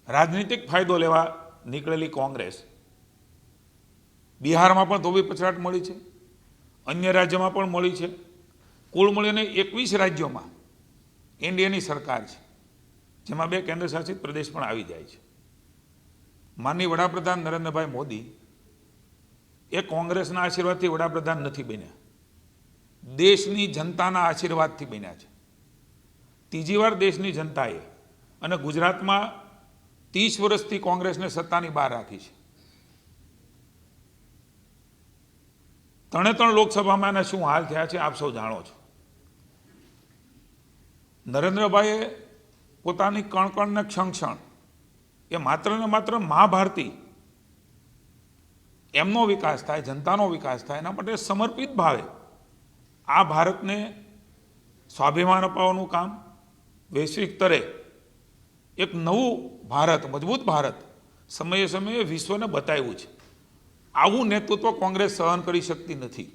રાજનીતિક ફાયદો લેવા નીકળેલી કોંગ્રેસ બિહારમાં પણ ધોબી પછડાટ મળી છે, અન્ય રાજ્યોમાં પણ મળી છે. કુલ મળીને 21 રાજ્યોમાં એનડીએની સરકાર છે, જેમાં 2 કેન્દ્રશાસિત પ્રદેશ પણ આવી જાય છે. માનનીય વડાપ્રધાન નરેન્દ્રભાઈ મોદી એ કોંગ્રેસના આશીર્વાદથી વડાપ્રધાન નથી બન્યા, દેશની જનતાના આશીર્વાદથી બન્યા છે. ત્રીજી વાર દેશની જનતાએ અને ગુજરાતમાં 30 વર્ષથી કોંગ્રેસને સત્તાની બહાર રાખી છે. 3 લોકસભામાં એના શું હાલ થયા છે આપ સૌ જાણો છો. નરેન્દ્રભાઈએ પોતાની કણ ને ક્ષણ એ માત્ર ને માત્ર મહાભારતી એમનો વિકાસ થાય, જનતાનો વિકાસ થાય, એના માટે સમર્પિત ભાવે આ ભારતને સ્વાભિમાન અપાવવાનું કામ, વૈશ્વિક સ્તરે એક નવું ભારત, મજબૂત ભારત સમયે સમયે વિશ્વને બતાવ્યું છે. આવું નેતૃત્વ કોંગ્રેસ સહન કરી શકતી નથી.